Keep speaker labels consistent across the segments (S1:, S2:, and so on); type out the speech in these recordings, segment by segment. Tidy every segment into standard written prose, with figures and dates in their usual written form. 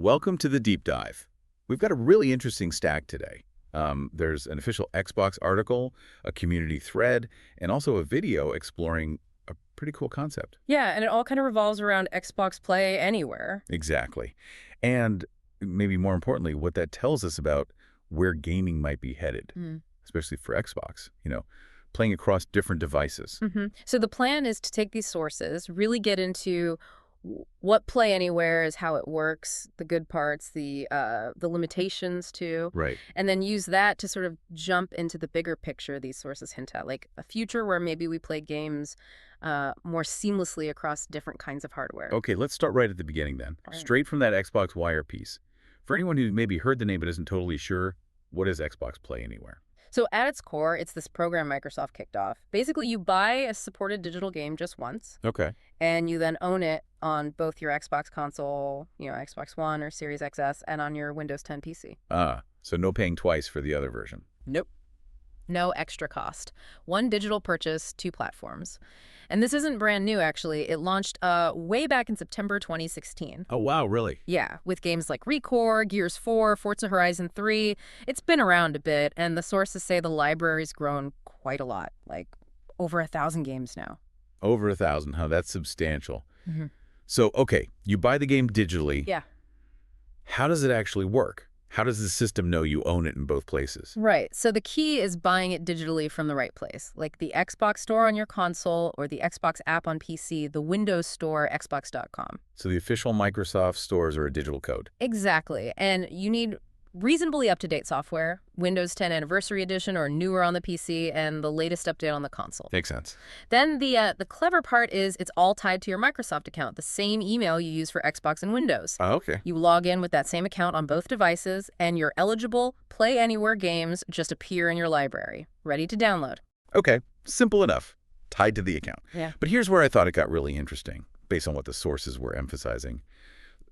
S1: Welcome to the deep dive. We've got a really interesting stack today. There's an official Xbox article, a community thread, and also a video exploring a pretty cool concept.
S2: Yeah, and it all kind of revolves around Xbox Play Anywhere.
S1: Exactly. And maybe more importantly, what that tells us about where gaming might be headed, especially for Xbox, playing across different devices.
S2: So the plan is to take these sources, really get into what Play Anywhere is, how it works, the good parts, the limitations too,
S1: Right.
S2: and then use that to sort of jump into the bigger picture these sources hint at, like a future where maybe we play games more seamlessly across different kinds of hardware.
S1: Okay, let's start right at the beginning then.
S2: Right.
S1: Straight from that Xbox Wire piece. For anyone who maybe heard the name but isn't totally sure, what is Xbox Play Anywhere?
S2: So at its core, it's this program Microsoft kicked off. Basically, you buy a supported digital game just once,
S1: Okay.
S2: and you then own it on both your Xbox console, Xbox One or Series XS, and on your Windows 10 PC.
S1: So no paying twice for the other version.
S2: Nope. No extra cost. One digital purchase, two platforms. And this isn't brand new, actually. It launched way back in September 2016.
S1: Oh, wow, really?
S2: Yeah, with games like ReCore, Gears 4, Forza Horizon 3. It's been around a bit, and the sources say the library's grown quite a lot, like over 1,000 games now.
S1: Over 1,000, huh? That's substantial.
S2: Mm-hmm.
S1: So, okay, you buy the game digitally.
S2: Yeah.
S1: How does it actually work? How does the system know you own it in both places?
S2: Right. So the key is buying it digitally from the right place, like the Xbox Store on your console or the Xbox app on PC, the Windows Store, xbox.com.
S1: So the official Microsoft stores are a digital code.
S2: Exactly. And you need reasonably up-to-date software, Windows 10 Anniversary Edition or newer on the PC, and the latest update on the console.
S1: Makes sense.
S2: Then the clever part is it's all tied to your Microsoft account, the same email you use for Xbox and Windows.
S1: Oh, okay.
S2: You log in with that same account on both devices, and your eligible Play Anywhere games just appear in your library, ready to download.
S1: Okay, simple enough. Tied to the account.
S2: Yeah.
S1: But here's where I thought it got really interesting, based on what the sources were emphasizing.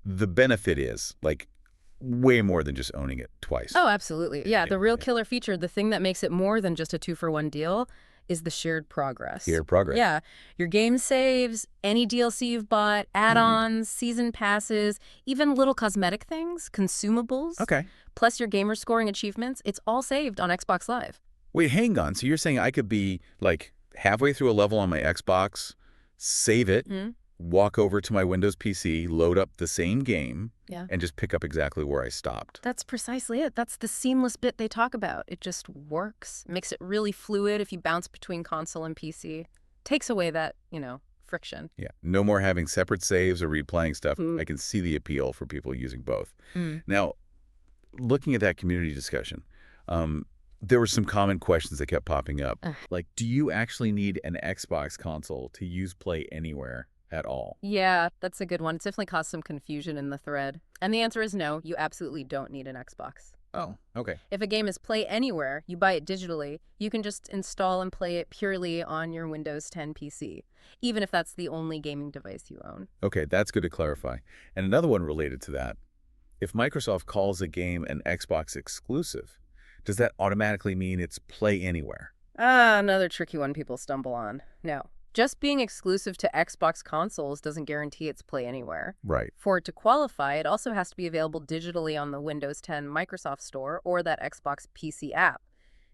S1: The benefit is, way more than just owning it twice.
S2: Oh, absolutely. Yeah, the real
S1: Yeah.
S2: killer feature, the thing that makes it more than just a 2-for-1 deal, is the shared progress.
S1: Shared progress.
S2: Yeah. Your game saves, any DLC you've bought, add-ons, season passes, even little cosmetic things, consumables.
S1: Okay.
S2: Plus your gamer scoring achievements, it's all saved on Xbox Live.
S1: Wait, hang on. So you're saying I could be, halfway through a level on my Xbox, save it, walk over to my Windows PC, load up the same game,
S2: Yeah.
S1: and just pick up exactly where I stopped.
S2: That's precisely it. That's the seamless bit they talk about. It just works. Makes it really fluid if you bounce between console and PC. Takes away that, friction.
S1: Yeah, no more having separate saves or replaying stuff. I can see the appeal for people using both. Now, looking at that community discussion, there were some common questions that kept popping up. Do you actually need an Xbox console to use Play Anywhere at all?
S2: Yeah, that's a good one. It's definitely caused some confusion in the thread. And the answer is no, you absolutely don't need an Xbox.
S1: Oh, okay.
S2: If a game is Play Anywhere, you buy it digitally, you can just install and play it purely on your Windows 10 PC, even if that's the only gaming device you own.
S1: Okay, that's good to clarify. And another one related to that. If Microsoft calls a game an Xbox exclusive, does that automatically mean it's Play Anywhere?
S2: Another tricky one people stumble on. No. Just being exclusive to Xbox consoles doesn't guarantee it's Play Anywhere.
S1: Right.
S2: For it to qualify, it also has to be available digitally on the Windows 10 Microsoft Store or that Xbox PC app.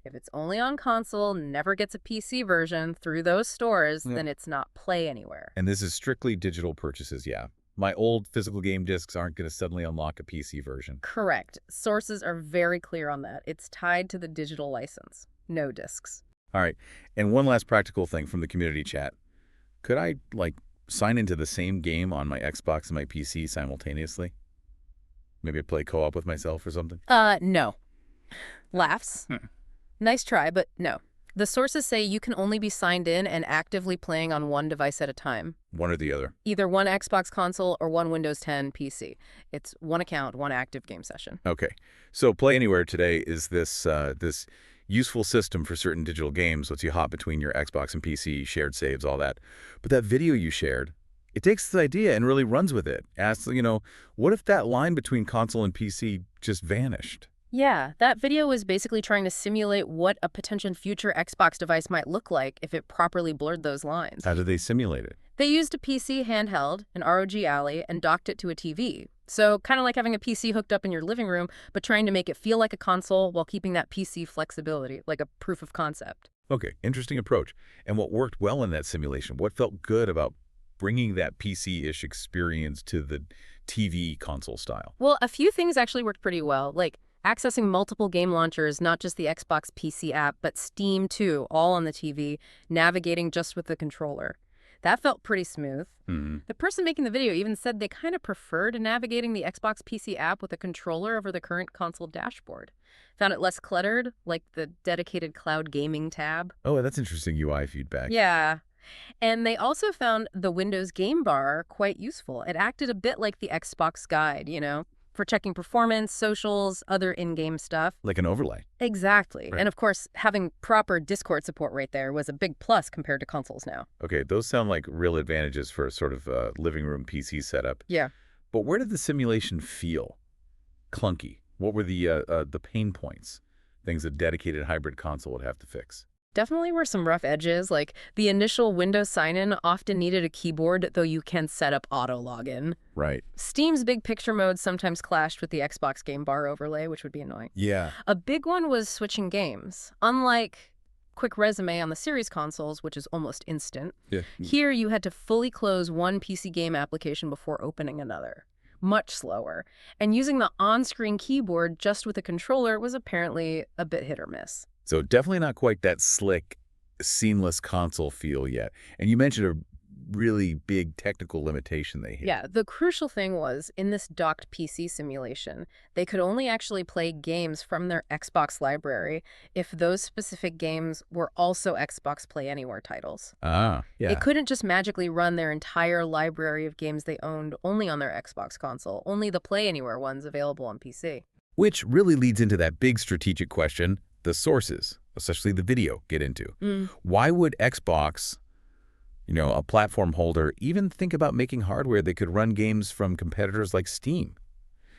S2: If it's only on console, never gets a PC version through those stores, then it's not Play Anywhere.
S1: And this is strictly digital purchases, yeah. My old physical game discs aren't going to suddenly unlock a PC version.
S2: Correct. Sources are very clear on that. It's tied to the digital license. No discs.
S1: All right. And one last practical thing from the community chat. Could I, sign into the same game on my Xbox and my PC simultaneously? Maybe play co-op with myself or something?
S2: No. Laughs. Nice try, but no. The sources say you can only be signed in and actively playing on one device at a time.
S1: One or the other.
S2: Either one Xbox console or one Windows 10 PC. It's one account, one active game session.
S1: Okay. So Play Anywhere today is this useful system for certain digital games, lets you hop between your Xbox and PC, shared saves, all that. But that video you shared, it takes this idea and really runs with it. Asks, what if that line between console and PC just vanished?
S2: Yeah, that video was basically trying to simulate what a potential future Xbox device might look like if it properly blurred those lines.
S1: How did they simulate it?
S2: They used a PC handheld, an ROG Ally, and docked it to a TV. So kind of like having a PC hooked up in your living room, but trying to make it feel like a console while keeping that PC flexibility, like a proof of concept.
S1: Okay, interesting approach. And what worked well in that simulation? What felt good about bringing that PC-ish experience to the TV console style?
S2: Well, a few things actually worked pretty well, like accessing multiple game launchers, not just the Xbox PC app, but Steam too, all on the TV, navigating just with the controller. That felt pretty smooth.
S1: Hmm.
S2: The person making the video even said they kind of preferred navigating the Xbox PC app with a controller over the current console dashboard. Found it less cluttered, like the dedicated cloud gaming tab.
S1: Oh, that's interesting UI feedback.
S2: Yeah. And they also found the Windows Game Bar quite useful. It acted a bit like the Xbox Guide, for checking performance, socials, other in-game stuff.
S1: Like an overlay.
S2: Exactly.
S1: Right.
S2: And of course, having proper Discord support right there was a big plus compared to consoles now.
S1: Okay, those sound like real advantages for a sort of living room PC setup.
S2: Yeah.
S1: But where did the simulation feel clunky? What were the pain points? Things a dedicated hybrid console would have to fix.
S2: Definitely were some rough edges, like the initial Windows sign-in often needed a keyboard, though you can set up auto login.
S1: Right.
S2: Steam's big picture mode sometimes clashed with the Xbox Game Bar overlay, which would be annoying.
S1: Yeah.
S2: A big one was switching games. Unlike Quick Resume on the series consoles, which is almost instant,
S1: Yeah.
S2: here you had to fully close one PC game application before opening another. Much slower. And using the on-screen keyboard just with a controller was apparently a bit hit or miss.
S1: So definitely not quite that slick, seamless console feel yet. And you mentioned a really big technical limitation they hit.
S2: Yeah, the crucial thing was, in this docked PC simulation, they could only actually play games from their Xbox library if those specific games were also Xbox Play Anywhere titles.
S1: Ah, yeah.
S2: It couldn't just magically run their entire library of games they owned only on their Xbox console, only the Play Anywhere ones available on PC.
S1: Which really leads into that big strategic question, the sources, especially the video, get into. Why would Xbox, a platform holder, even think about making hardware that could run games from competitors like Steam?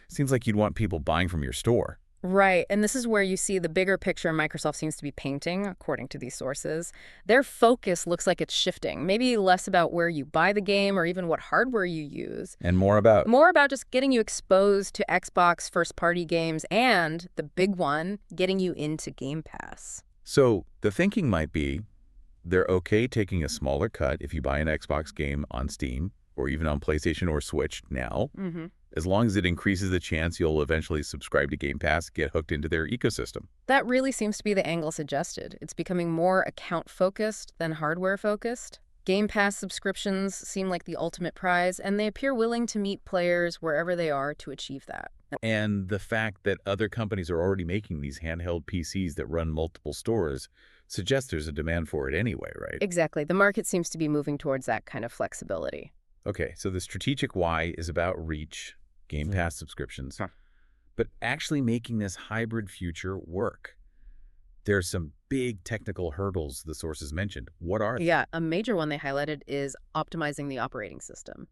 S1: Seems like you'd want people buying from your store.
S2: Right, and this is where you see the bigger picture Microsoft seems to be painting, according to these sources. Their focus looks like it's shifting, maybe less about where you buy the game or even what hardware you use.
S1: And more about...
S2: More about just getting you exposed to Xbox first-party games and, the big one, getting you into Game Pass.
S1: So the thinking might be they're okay taking a smaller cut if you buy an Xbox game on Steam or even on PlayStation or Switch now, as long as it increases the chance you'll eventually subscribe to Game Pass, get hooked into their ecosystem.
S2: That really seems to be the angle suggested. It's becoming more account-focused than hardware-focused. Game Pass subscriptions seem like the ultimate prize, and they appear willing to meet players wherever they are to achieve that.
S1: And the fact that other companies are already making these handheld PCs that run multiple stores suggests there's a demand for it anyway, right?
S2: Exactly. The market seems to be moving towards that kind of flexibility.
S1: Okay, so the strategic why is about reach, Game Pass subscriptions, but actually making this hybrid future work. There's some big technical hurdles the sources mentioned. What are they?
S2: Yeah, a major one they highlighted is optimizing the operating system.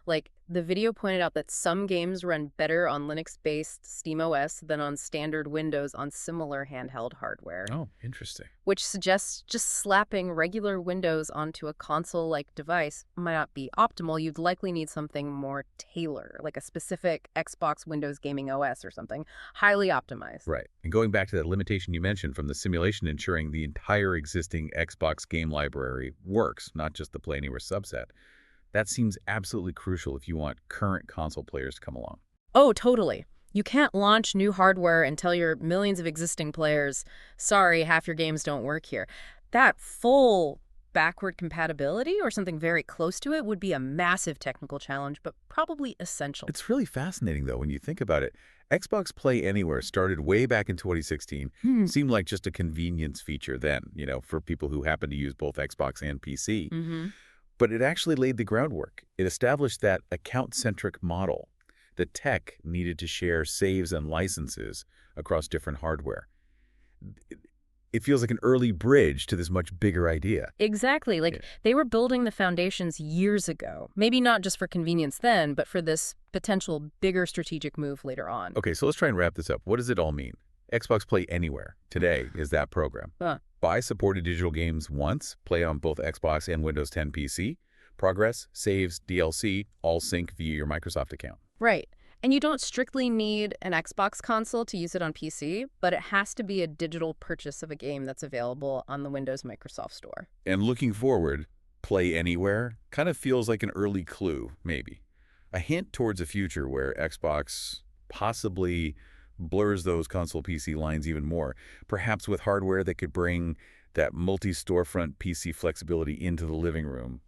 S2: Like, the video pointed out that some games run better on Linux-based SteamOS than on standard Windows on similar handheld hardware.
S1: Oh, interesting.
S2: Which suggests just slapping regular Windows onto a console-like device might not be optimal. You'd likely need something more tailored, like a specific Xbox Windows Gaming OS or something, highly optimized.
S1: Right. And going back to that limitation you mentioned from the simulation ensuring the entire existing Xbox game library works, not just the Play Anywhere subset, that seems absolutely crucial if you want current console players to come along.
S2: Oh, totally. You can't launch new hardware and tell your millions of existing players, sorry, half your games don't work here. That full backward compatibility or something very close to it would be a massive technical challenge, but probably essential.
S1: It's really fascinating, though, when you think about it. Xbox Play Anywhere started way back in 2016. Seemed like just a convenience feature then, for people who happen to use both Xbox and PC. But it actually laid the groundwork. It established that account-centric model. The tech needed to share saves and licenses across different hardware. It feels like an early bridge to this much bigger idea.
S2: Exactly. They were building the foundations years ago. Maybe not just for convenience then, but for this potential bigger strategic move later on.
S1: Okay, so let's try and wrap this up. What does it all mean? Xbox Play Anywhere today is that program. Buy supported digital games once, play on both Xbox and Windows 10 PC. Progress, saves, DLC, all sync via your Microsoft account.
S2: Right. And you don't strictly need an Xbox console to use it on PC, but it has to be a digital purchase of a game that's available on the Windows Microsoft Store.
S1: And looking forward, Play Anywhere kind of feels like an early clue, maybe. A hint towards a future where Xbox possibly blurs those console PC lines even more, perhaps with hardware that could bring that multi-storefront PC flexibility into the living room,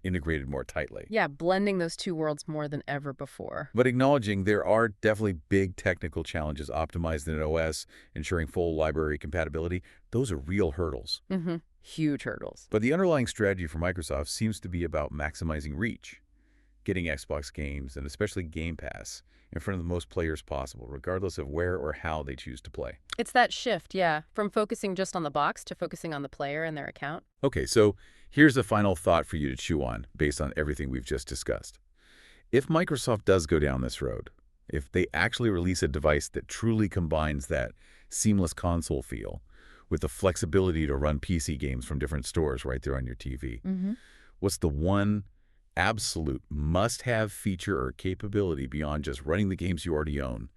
S1: integrated more tightly.
S2: Yeah, blending those two worlds more than ever before.
S1: But acknowledging there are definitely big technical challenges optimized in an OS, ensuring full library compatibility, those are real hurdles.
S2: Huge hurdles.
S1: But the underlying strategy for Microsoft seems to be about maximizing reach, getting Xbox games, and especially Game Pass, in front of the most players possible, regardless of where or how they choose to play.
S2: It's that shift, yeah, from focusing just on the box to focusing on the player and their account.
S1: Okay, so here's a final thought for you to chew on based on everything we've just discussed. If Microsoft does go down this road, if they actually release a device that truly combines that seamless console feel with the flexibility to run PC games from different stores right there on your TV, what's the one absolute must-have feature or capability beyond just running the games you already own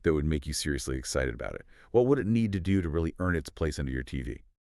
S1: that would make you seriously excited about it? What would it need to do to really earn its place under your TV?